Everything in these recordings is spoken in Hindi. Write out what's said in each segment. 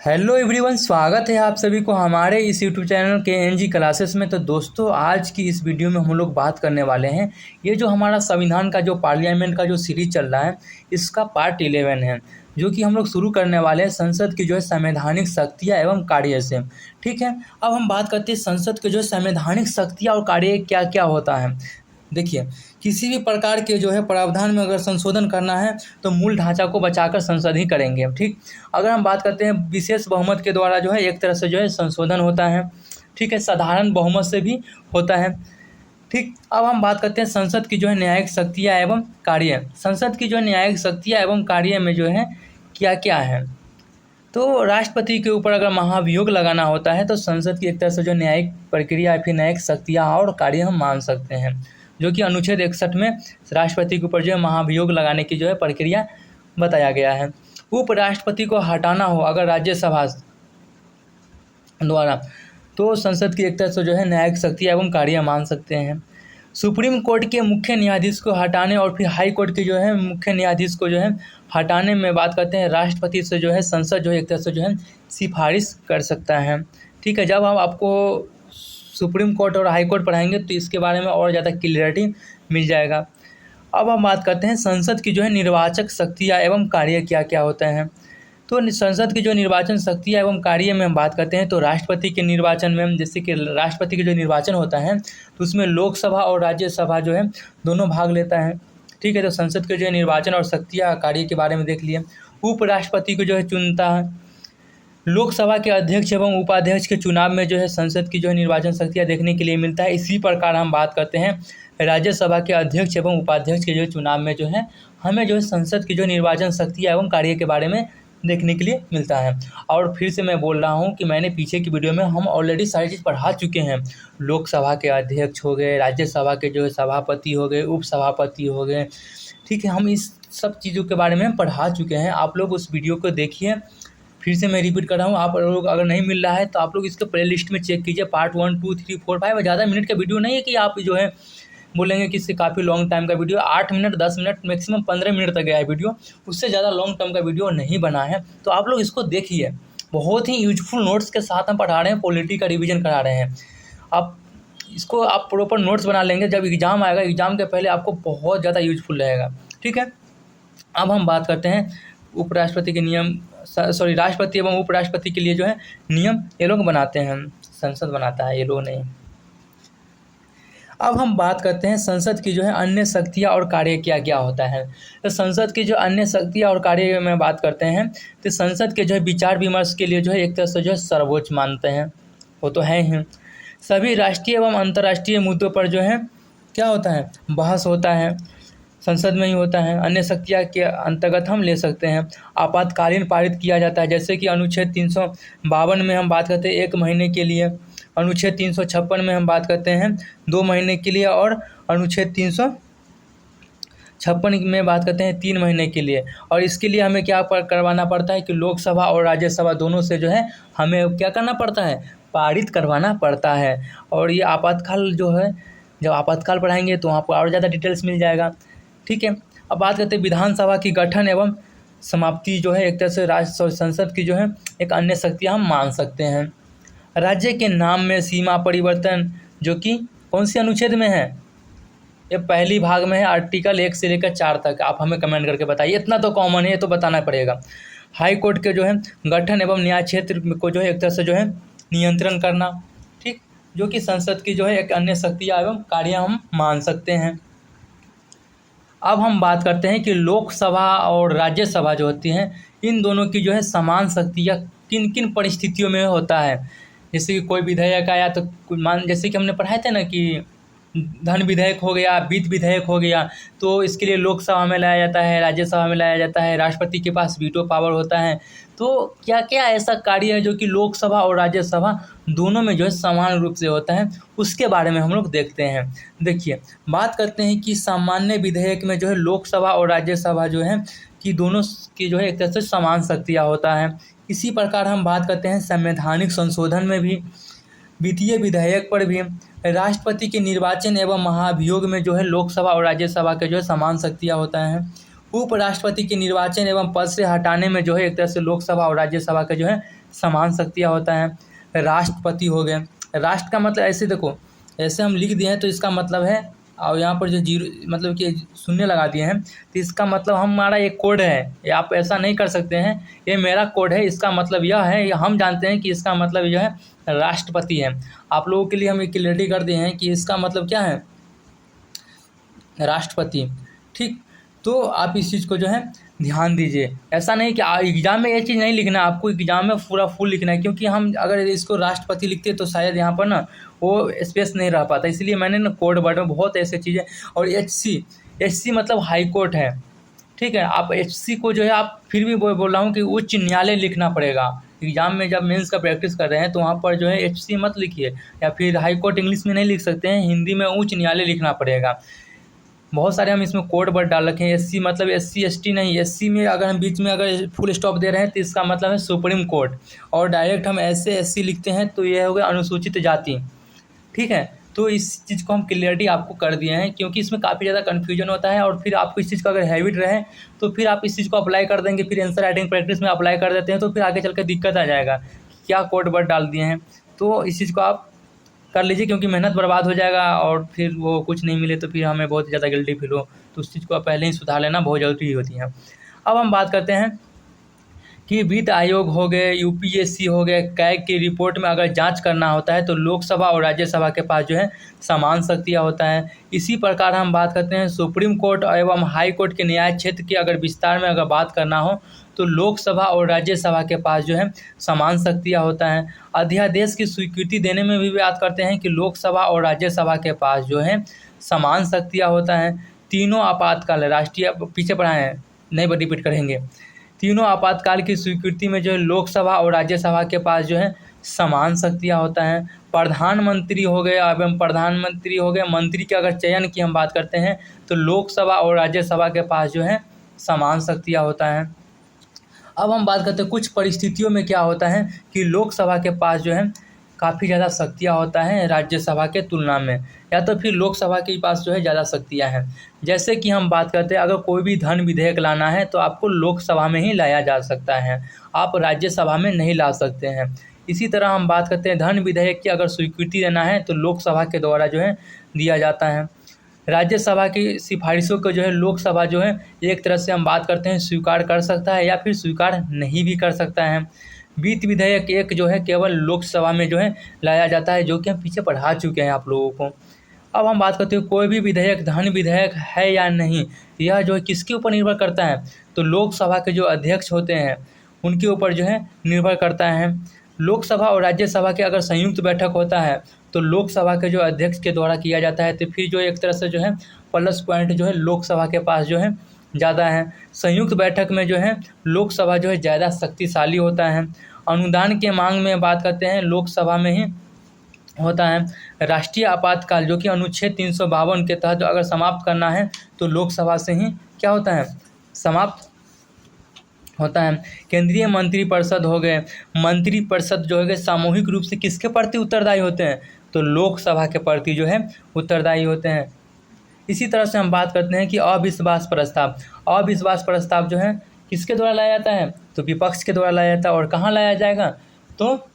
हेलो एवरीवन, स्वागत है आप सभी को हमारे इस यूट्यूब चैनल के एन जी क्लासेस में। तो दोस्तों, आज की इस वीडियो में हम लोग बात करने वाले हैं ये जो हमारा संविधान का जो पार्लियामेंट का जो सीरीज चल रहा है, इसका पार्ट 11 है, जो कि हम लोग शुरू करने वाले हैं संसद की जो है संवैधानिक शक्तियाँ एवं कार्य से। ठीक है, अब हम बात करते हैं संसद के जो संवैधानिक शक्तियाँ और कार्य क्या क्या होता है। देखिए, किसी भी प्रकार के जो है प्रावधान में अगर संशोधन करना है तो मूल ढांचा को बचाकर संसद ही करेंगे। ठीक, अगर हम बात करते हैं विशेष बहुमत के द्वारा जो है एक तरह से जो है संशोधन होता है। ठीक है, साधारण बहुमत से भी होता है। ठीक, अब हम बात करते हैं संसद की जो है न्यायिक शक्तियाँ एवं कार्य। संसद की जो है न्यायिक शक्तियाँ एवं कार्य में जो है क्या क्या है, तो राष्ट्रपति के ऊपर अगर महाभियोग लगाना होता है तो संसद की एक तरह से जो न्यायिक प्रक्रिया या फिर न्यायिक शक्तियाँ और कार्य हम मान सकते हैं, जो कि अनुच्छेद 61 में राष्ट्रपति के ऊपर जो है महाभियोग लगाने की जो है प्रक्रिया बताया गया है। उपराष्ट्रपति को हटाना हो अगर राज्यसभा द्वारा, तो संसद की एक तरह से जो है न्यायिक शक्ति एवं कार्य मान सकते हैं। सुप्रीम कोर्ट के मुख्य न्यायाधीश को हटाने और फिर हाई कोर्ट के जो है मुख्य न्यायाधीश को जो है हटाने में बात करते हैं राष्ट्रपति से जो है संसद जो है एक तरह से जो है सिफारिश कर सकता है। ठीक है, जब हम आपको सुप्रीम कोर्ट और हाई कोर्ट पढ़ाएंगे तो इसके बारे में और ज़्यादा क्लियरिटी मिल जाएगा। अब हम बात करते हैं संसद की जो है निर्वाचक शक्तियाँ एवं कार्य क्या क्या होते हैं। तो संसद की जो निर्वाचन शक्तियाँ एवं कार्य में हम बात करते हैं तो राष्ट्रपति के निर्वाचन में, जैसे कि राष्ट्रपति के जो निर्वाचन होता है तो उसमें लोकसभा और राज्यसभा जो है दोनों भाग लेता है। ठीक है, तो संसद के जो है निर्वाचन और शक्तियाँ कार्य के बारे में देख लिए। उपराष्ट्रपति को जो है चुनता है। लोकसभा के अध्यक्ष एवं उपाध्यक्ष के चुनाव में जो है संसद की जो है निर्वाचन शक्तियाँ देखने के लिए मिलता है। इसी प्रकार हम बात करते हैं राज्यसभा के अध्यक्ष एवं उपाध्यक्ष के जो चुनाव में जो है हमें जो है संसद की जो निर्वाचन शक्तियाँ एवं कार्य के बारे में देखने के लिए मिलता है। और फिर से मैं बोल रहा हूँ कि मैंने पीछे की वीडियो में हम ऑलरेडी सारी चीज़ पढ़ा चुके हैं। लोकसभा के अध्यक्ष हो गए, राज्यसभा के जो है सभापति हो गए, उपसभापति हो गए। ठीक है, हम इस सब चीज़ों के बारे में पढ़ा चुके हैं। आप लोग उस वीडियो को देखिए। फिर से मैं रिपीट कर रहा हूँ, आप लोग अगर नहीं मिल रहा है तो आप लोग इसके प्ले लिस्ट में चेक कीजिए। पार्ट 1, 2, 3, 4, 5 ज़्यादा मिनट का वीडियो नहीं है कि आप जो है बोलेंगे कि इससे काफ़ी लॉन्ग टाइम का video. 8 minute, 10 minute, maximum 15 minute तक गया है वीडियो, उससे ज़्यादा लॉन्ग टर्म का वीडियो नहीं बना है। तो आप लोग इसको देखिए, बहुत ही यूजफुल नोट्स के साथ हम पढ़ा रहे हैं, पॉलिटी का रिवीजन करा रहे हैं। आप इसको आप प्रॉपर नोट्स बना लेंगे, जब एग्ज़ाम आएगा एग्ज़ाम के पहले आपको बहुत ज़्यादा यूजफुल रहेगा। ठीक है, अब हम बात करते हैं उपराष्ट्रपति के नियम, राष्ट्रपति एवं उपराष्ट्रपति के लिए जो है नियम ये लोग बनाते हैं, संसद बनाता है, ये लोग नहीं। अब हम बात करते हैं संसद की जो है अन्य शक्तियाँ और कार्य क्या क्या होता है। तो संसद की जो अन्य शक्तियाँ और कार्य में बात करते हैं तो संसद के जो है विचार विमर्श के लिए जो है एक तरह से जो है सर्वोच्च मानते हैं, वो तो है ही। सभी राष्ट्रीय एवं अंतर्राष्ट्रीय मुद्दों पर जो है क्या होता है, बहस होता है, संसद में ही होता है। अन्य शक्तियाँ के अंतर्गत हम ले सकते हैं आपातकालीन पारित किया जाता है, जैसे कि अनुच्छेद 352 में हम बात करते हैं 1 महीने के लिए, अनुच्छेद 356 में हम बात करते हैं 2 महीने के लिए, और अनुच्छेद 356 में बात करते हैं 3 महीने के लिए। और इसके लिए हमें क्या करवाना पड़ता है कि लोकसभा और राज्यसभा दोनों से जो है हमें क्या करना पड़ता है, पारित करवाना पड़ता है। और ये आपातकाल जो है, जब आपातकाल पढ़ाएंगे तो वहाँ पर और ज़्यादा डिटेल्स मिल जाएगा। ठीक है, अब बात करते हैं विधानसभा की गठन एवं समाप्ति जो है एक तरह से संसद की जो है एक अन्य शक्तियाँ हम मान सकते हैं। राज्य के नाम में सीमा परिवर्तन, जो कि कौन से अनुच्छेद में है, ये पहली भाग में है, आर्टिकल 1 से लेकर 4 तक। आप हमें कमेंट करके बताइए, इतना तो कॉमन है, ये तो बताना पड़ेगा। हाई कोर्ट के जो है गठन एवं न्याय क्षेत्र को जो है एक तरह से जो है नियंत्रण करना, ठीक, जो कि संसद की जो है एक अन्य शक्तियाँ एवं कार्य हम मान सकते हैं। अब हम बात करते हैं कि लोकसभा और राज्यसभा जो होती हैं, इन दोनों की जो है समान शक्तियाँ किन किन परिस्थितियों में होता है। जैसे कि कोई विधेयक आया तो जैसे कि हमने पढ़ाए थे ना कि धन विधेयक हो गया, वित्त विधेयक हो गया, तो इसके लिए लोकसभा में लाया जाता है, राज्यसभा में लाया जाता है, राष्ट्रपति के पास वीटो पावर होता है। तो क्या क्या ऐसा कार्य है जो कि लोकसभा और राज्यसभा दोनों में जो है समान रूप से होता है, उसके बारे में हम लोग देखते हैं। देखिए, बात करते हैं कि सामान्य विधेयक में जो है लोकसभा और राज्यसभा जो है कि दोनों की जो है एक तरह से समान शक्तियाँ होता है। इसी प्रकार हम बात करते हैं संवैधानिक संशोधन में भी, वित्तीय विधेयक पर भी, राष्ट्रपति के निर्वाचन एवं महाभियोग में जो है लोकसभा और राज्यसभा के जो है समान शक्तियाँ होता है। उपराष्ट्रपति के निर्वाचन एवं पद से हटाने में जो है एक तरह से लोकसभा और राज्यसभा का जो है समान शक्तियाँ होता है। राष्ट्रपति हो गए, राष्ट्र का मतलब ऐसे देखो, ऐसे हम लिख दिए हैं तो इसका मतलब है, और यहाँ पर जो जीरो मतलब कि शून्य लगा दिए हैं तो इसका मतलब हमारा एक कोड है, ये आप ऐसा नहीं कर सकते हैं, ये मेरा कोड है, इसका मतलब यह है, ये हम जानते हैं कि इसका मतलब यह है राष्ट्रपति है। आप लोगों के लिए हम ये क्लियरिटी कर दिए हैं कि इसका मतलब क्या है, राष्ट्रपति। ठीक, तो आप इस चीज़ को जो है ध्यान दीजिए। ऐसा नहीं कि एग्ज़ाम में ये चीज़ नहीं लिखना, आपको एग्ज़ाम में पूरा फुल लिखना है, क्योंकि हम अगर इसको राष्ट्रपति लिखते तो शायद यहाँ पर ना वो स्पेस नहीं रह पाता, इसलिए मैंने ना कोड वर्ड में बहुत ऐसे चीज़ें। और एचसी मतलब हाई कोर्ट है, ठीक है। आप एचसी को जो है आप फिर भी बोल रहा हूँ कि उच्च न्यायालय लिखना पड़ेगा। एग्ज़ाम में जब मेंस का प्रैक्टिस कर रहे हैं तो वहाँ पर जो है एचसी मत लिखिए, या फिर हाई कोर्ट इंग्लिश में नहीं लिख सकते हैं, हिंदी में उच्च न्यायालय लिखना पड़ेगा। बहुत सारे हम इसमें कोड वर्ड डाल रखे हैं। एससी मतलब एससी एसटी नहीं, एससी में अगर हम बीच में अगर फुल स्टॉप दे रहे हैं तो इसका मतलब है सुप्रीम कोर्ट, और डायरेक्ट हम ऐसे एससी लिखते हैं तो यह हो गया अनुसूचित जाति, ठीक है। तो इस चीज़ को हम क्लियरिटी आपको कर दिए हैं, क्योंकि इसमें काफ़ी ज़्यादा कन्फ्यूजन होता है, और फिर आपको इस चीज़ का अगर हैबिट रहे तो फिर आप इस चीज़ को अप्लाई कर देंगे, फिर आंसर राइटिंग प्रैक्टिस में अप्लाई कर देते हैं तो फिर आगे चल कर दिक्कत आ जाएगा, क्या कोड वर्ड डाल दिए हैं। तो इस चीज़ को आप कर लीजिए, क्योंकि मेहनत बर्बाद हो जाएगा और फिर वो कुछ नहीं मिले तो फिर हमें बहुत ज़्यादा गिल्टी फील हो, तो उस चीज़ को पहले ही सुधार लेना बहुत ज़रूरी होती है। अब हम बात करते हैं कि वित्त आयोग हो गए, यूपीएससी हो गए, कैग की रिपोर्ट में अगर जांच करना होता है तो लोकसभा और राज्यसभा के पास जो है समान शक्तियाँ होता है। इसी प्रकार हम बात करते हैं सुप्रीम कोर्ट एवं हाई कोर्ट के न्याय क्षेत्र की अगर विस्तार में अगर बात करना हो तो लोकसभा और राज्यसभा के पास जो है समान शक्तियाँ होता है। अध्यादेश की स्वीकृति देने में भी बात करते हैं कि लोकसभा और राज्यसभा के पास जो है समान शक्तियाँ होता है। तीनों आपातकाल, राष्ट्रीय पीछे पढ़ाए हैं, नहीं रिपीट करेंगे। तीनों आपातकाल की स्वीकृति में जो है लोकसभा और राज्यसभा के पास जो है समान शक्तियाँ होता है। प्रधानमंत्री हो गए एवं प्रधानमंत्री हो गए, मंत्री के अगर चयन की हम बात करते हैं तो लोकसभा और राज्यसभा के पास जो है समान शक्तियाँ होता है। अब हम बात करते हैं कुछ परिस्थितियों में क्या होता है कि लोकसभा के पास जो है काफ़ी ज़्यादा शक्तियाँ होता है राज्यसभा के तुलना में, या तो फिर लोकसभा के पास जो है ज़्यादा शक्तियाँ हैं। जैसे कि हम बात करते हैं अगर कोई भी धन विधेयक लाना है तो आपको लोकसभा में ही लाया जा सकता है, आप राज्यसभा में नहीं ला सकते हैं। इसी तरह हम बात करते हैं धन विधेयक की अगर स्वीकृति देना है तो लोकसभा के द्वारा जो है दिया जाता है। राज्यसभा की सिफारिशों को जो है लोकसभा जो है एक तरह से हम बात करते हैं स्वीकार कर सकता है या फिर स्वीकार नहीं भी कर सकता है। वित्त विधेयक एक जो है केवल लोकसभा में जो है लाया जाता है, जो कि हम पीछे पढ़ा चुके हैं आप लोगों को। अब हम बात करते हैं कोई भी विधेयक धन विधेयक है या नहीं, यह जो है किसके ऊपर निर्भर करता है, तो लोकसभा के जो अध्यक्ष होते हैं उनके ऊपर जो है निर्भर करता है। लोकसभा और राज्यसभा के अगर संयुक्त बैठक होता है तो लोकसभा के जो अध्यक्ष के द्वारा किया जाता है, तो फिर जो एक तरह से जो है प्लस पॉइंट जो है लोकसभा के पास जो है ज़्यादा है। संयुक्त बैठक में जो है लोकसभा जो है ज़्यादा शक्तिशाली होता है। अनुदान के मांग में बात करते हैं लोकसभा में ही होता है। राष्ट्रीय आपातकाल जो कि अनुच्छेद 352 के तहत अगर समाप्त करना है तो लोकसभा से ही क्या होता है, समाप्त होता है। केंद्रीय मंत्रिपरिषद हो गए, मंत्रिपरिषद जो है सामूहिक रूप से किसके प्रति उत्तरदायी होते हैं, तो लोकसभा के प्रति जो है उत्तरदायी होते हैं। इसी तरह से हम बात करते हैं कि अविश्वास प्रस्ताव, अविश्वास प्रस्ताव जो है किसके द्वारा लाया जाता है, तो विपक्ष के द्वारा लाया जाता है। और कहाँ लाया जाएगा, तो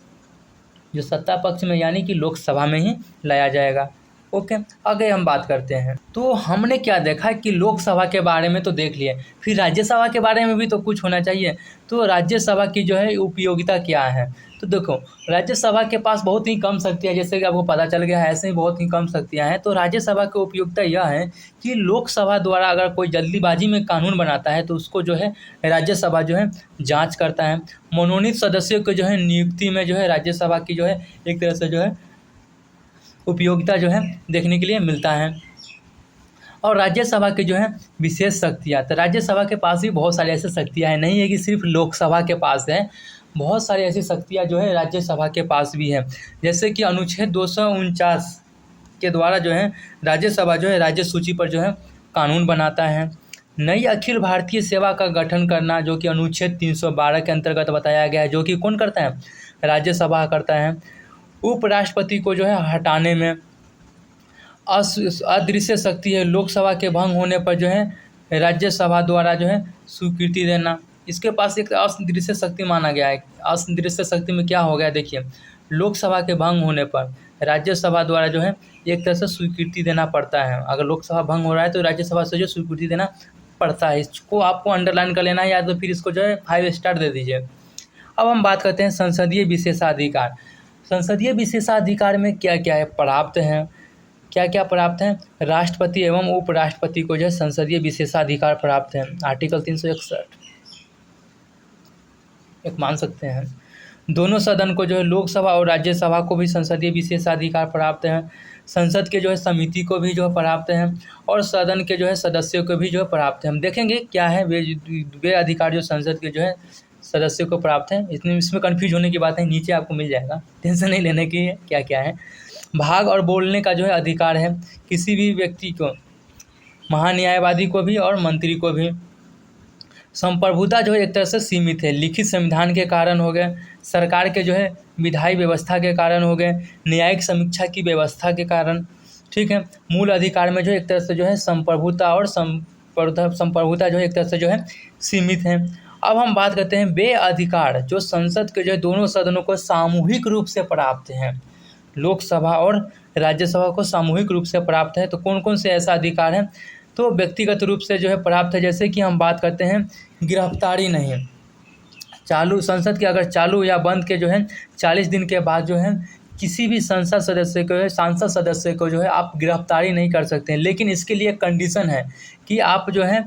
जो सत्ता पक्ष में यानी कि लोकसभा में ही लाया जाएगा। ओके, आगे हम बात करते हैं। तो हमने क्या देखा कि लोकसभा के बारे में तो देख लिए, फिर राज्यसभा के बारे में भी तो कुछ होना चाहिए। तो राज्यसभा की जो है उपयोगिता क्या है, तो देखो राज्यसभा के पास बहुत ही कम शक्तियाँ, जैसे कि आपको पता चल गया है ऐसे ही बहुत ही कम शक्तियाँ हैं। तो राज्यसभा की उपयोगिता यह है कि लोकसभा द्वारा अगर कोई जल्दीबाजी में कानून बनाता है तो उसको जो है राज्यसभा जो है जाँच करता है। मनोनीत सदस्यों को जो है नियुक्ति में जो है राज्यसभा की जो है एक तरह से जो है उपयोगिता जो है देखने के लिए मिलता है। और राज्यसभा की जो है विशेष शक्तियाँ, तो राज्यसभा के पास भी बहुत सारी ऐसी शक्तियाँ हैं, नहीं है कि सिर्फ लोकसभा के पास है, बहुत सारी ऐसी शक्तियाँ जो है राज्यसभा के पास भी है। जैसे कि अनुच्छेद 249 के द्वारा जो है राज्यसभा जो है राज्य सूची पर जो है कानून बनाता है। नई अखिल भारतीय सेवा का गठन करना जो कि अनुच्छेद 312 के अंतर्गत बताया गया है, जो कि कौन करता है, राज्यसभा करता है। उपराष्ट्रपति को जो है हटाने में अदृश्य शक्ति है, लोकसभा के भंग होने पर जो है राज्यसभा द्वारा जो है स्वीकृति देना। इसके पास एक असदृश्य शक्ति माना गया है। असदृश्य शक्ति में क्या हो गया देखिए, लोकसभा के भंग होने पर राज्यसभा द्वारा जो है एक तरह से स्वीकृति देना पड़ता है। अगर लोकसभा भंग हो रहा है तो राज्यसभा से जो स्वीकृति देना पड़ता है। इसको आपको अंडरलाइन कर लेना है, या तो फिर इसको जो है 5 स्टार दे दीजिए। अब हम बात करते हैं संसदीय विशेषाधिकार। संसदीय विशेषाधिकार में क्या क्या है प्राप्त हैं, क्या क्या प्राप्त हैं? राष्ट्रपति एवं उपराष्ट्रपति को जो है संसदीय विशेषाधिकार प्राप्त है। आर्टिकल 361 एक मान सकते हैं। दोनों सदन को जो है लोकसभा और राज्यसभा को भी संसदीय विशेषाधिकार प्राप्त हैं। संसद के जो है समिति को भी जो है प्राप्त हैं, और सदन के जो है सदस्यों को भी जो है प्राप्त है। हम देखेंगे क्या है वे अधिकार जो संसद के जो है सदस्यों को प्राप्त हैं। इसमें कन्फ्यूज होने की बात है, नीचे आपको मिल जाएगा, टेंशन नहीं लेने की है क्या क्या है। भाग और बोलने का जो है अधिकार है किसी भी व्यक्ति को, महान्यायवादी को भी और मंत्री को भी। संप्रभुता जो है एक तरह से सीमित है, लिखित संविधान के कारण हो गए, सरकार के जो है विधायी व्यवस्था के कारण हो गए, न्यायिक समीक्षा की व्यवस्था के कारण। ठीक है, मूल अधिकार में जो एक तरह से जो है संप्रभुता और संप्रभुता जो है एक तरह से जो है सीमित है। अब हम बात करते हैं वे अधिकार जो संसद के जो है दोनों सदनों को सामूहिक रूप से प्राप्त हैं। लोकसभा और राज्यसभा को सामूहिक रूप से प्राप्त है। तो कौन कौन से ऐसा अधिकार है? तो व्यक्तिगत रूप से जो है प्राप्त है, जैसे कि हम बात करते हैं गिरफ्तारी नहीं, चालू संसद के अगर चालू या बंद के जो है 40 दिन के बाद जो है किसी भी सांसद सदस्य को जो है आप गिरफ्तारी नहीं कर सकते हैं। लेकिन इसके लिए कंडीशन है कि आप जो है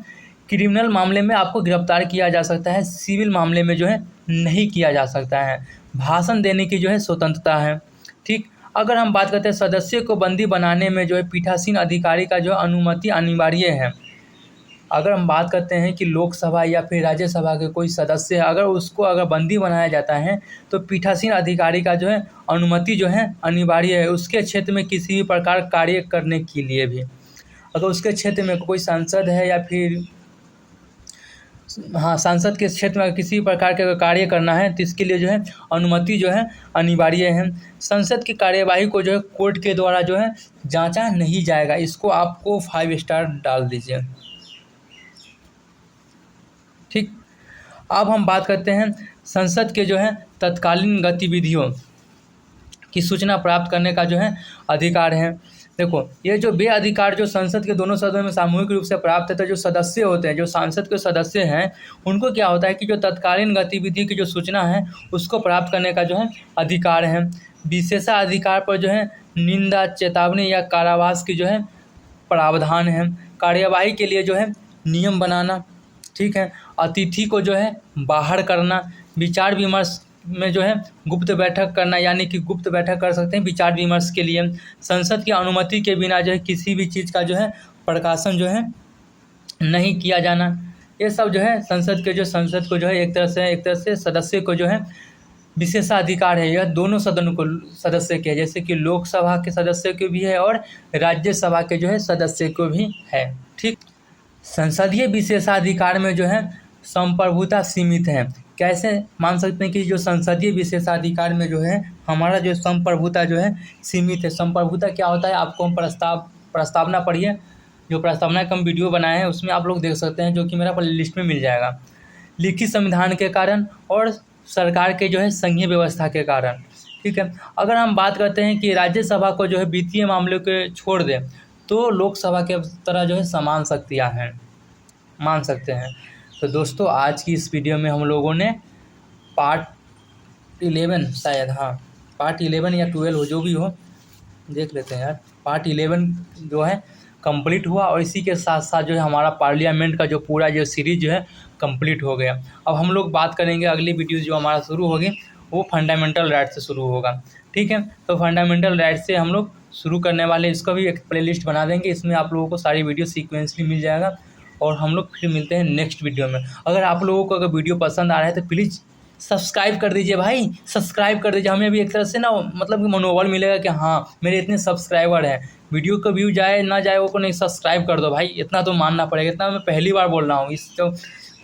क्रिमिनल मामले में आपको गिरफ्तार किया जा सकता है, सिविल मामले में जो है नहीं किया जा सकता है। भाषण देने की जो है स्वतंत्रता है। ठीक, अगर हम बात करते हैं सदस्य को बंदी बनाने में जो है पीठासीन अधिकारी का जो अनुमति अनिवार्य है। अगर हम बात करते हैं कि लोकसभा या फिर राज्यसभा के कोई सदस्य अगर बंदी बनाया जाता है तो पीठासीन अधिकारी का जो है अनुमति जो है अनिवार्य है, उसके क्षेत्र में किसी भी प्रकार कार्य करने के लिए भी। अगर उसके क्षेत्र में कोई सांसद है या फिर सांसद के क्षेत्र में किसी प्रकार के कार्य करना है तो इसके लिए जो है अनुमति जो है अनिवार्य है। संसद की कार्यवाही को जो है कोर्ट के द्वारा जो है जांचा नहीं जाएगा। इसको आपको 5 स्टार डाल दीजिए। ठीक, अब हम बात करते हैं संसद के जो है तत्कालीन गतिविधियों की सूचना प्राप्त करने का जो है अधिकार है। देखो, ये जो वे अधिकार जो संसद के दोनों सदनों में सामूहिक रूप से प्राप्त है, तो जो सदस्य होते हैं, जो सांसद के सदस्य हैं, उनको क्या होता है कि जो तत्कालीन गतिविधि की जो सूचना है उसको प्राप्त करने का जो है अधिकार है। विशेषाधिकार पर जो है निंदा, चेतावनी या कारावास की जो है प्रावधान है। कार्यवाही के लिए जो है नियम बनाना। ठीक है, अतिथि को जो है बाहर करना, विचार विमर्श में जो है गुप्त बैठक करना, यानी कि गुप्त बैठक कर सकते हैं विचार विमर्श के लिए। संसद की अनुमति के बिना जो है किसी भी चीज़ का जो है प्रकाशन जो है नहीं किया जाना। ये सब जो है संसद को जो है एक तरह से सदस्य को जो है विशेषाधिकार है। यह दोनों सदनों को सदस्य के, जैसे कि लोकसभा के सदस्य को भी है और राज्यसभा के जो है सदस्य को भी है। ठीक, संसदीय विशेषाधिकार में जो है संप्रभुता सीमित है। कैसे मान सकते हैं कि जो संसदीय विशेषाधिकार में जो है हमारा जो संप्रभुता जो है सीमित है। संप्रभुता क्या होता है आपको हम प्रस्तावना पढ़िए, जो प्रस्तावना का हम वीडियो बनाए हैं उसमें आप लोग देख सकते हैं, जो कि मेरा प्ले लिस्ट में मिल जाएगा। लिखित संविधान के कारण और सरकार के जो है संघीय व्यवस्था के कारण। ठीक है, अगर हम बात करते हैं कि राज्यसभा को जो है वित्तीय मामलों के छोड़ दें तो लोकसभा के तरह जो है समान शक्तियाँ हैं, मान सकते हैं। तो दोस्तों, आज की इस वीडियो में हम लोगों ने पार्ट 11 शायद, पार्ट 11 या 12 हो, जो भी हो देख लेते हैं यार। पार्ट 11 जो है कंप्लीट हुआ और इसी के साथ साथ जो है हमारा पार्लियामेंट का जो पूरा जो सीरीज जो है कंप्लीट हो गया। अब हम लोग बात करेंगे अगली वीडियो जो हमारा शुरू होगी वो फंडामेंटल राइट से शुरू होगा। ठीक है, तो फंडामेंटल राइट से हम लोग शुरू करने वाले, इसका भी एक प्लेलिस्ट बना देंगे, इसमें आप लोगों को सारी वीडियो सीक्वेंसली मिल जाएगा। और हम लोग फिर मिलते हैं नेक्स्ट वीडियो में। अगर आप लोगों को अगर वीडियो पसंद आ रहा है तो प्लीज़ सब्सक्राइब कर दीजिए भाई, सब्सक्राइब कर दीजिए। हमें भी एक तरह से ना मतलब कि मनोबल मिलेगा कि हाँ मेरे इतने सब्सक्राइबर हैं। वीडियो का व्यू जाए ना जाए वो को नहीं, सब्सक्राइब कर दो भाई, इतना तो मानना पड़ेगा। इतना मैं पहली बार बोल रहा हूँ। इस जो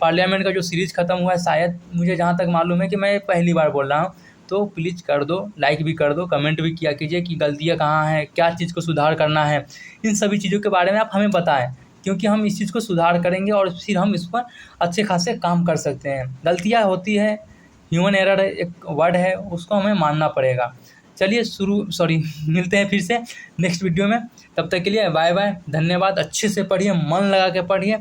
पार्लियामेंट का जो सीरीज़ ख़त्म हुआ है, शायद मुझे जहाँ तक मालूम है कि मैं पहली बार बोल रहा हूँ। तो प्लीज़ कर दो, लाइक भी कर दो, कमेंट भी किया कीजिए कि गलतियाँ कहाँ हैं, क्या चीज़ को सुधार करना है। इन सभी चीज़ों के बारे में आप हमें बताएं क्योंकि हम इस चीज़ को सुधार करेंगे और फिर हम इस पर अच्छे खासे काम कर सकते हैं। गलतियाँ होती है, ह्यूमन एरर एक वर्ड है, उसको हमें मानना पड़ेगा। चलिए मिलते हैं फिर से नेक्स्ट वीडियो में। तब तक के लिए बाय बाय, धन्यवाद। अच्छे से पढ़िए, मन लगा के पढ़िए,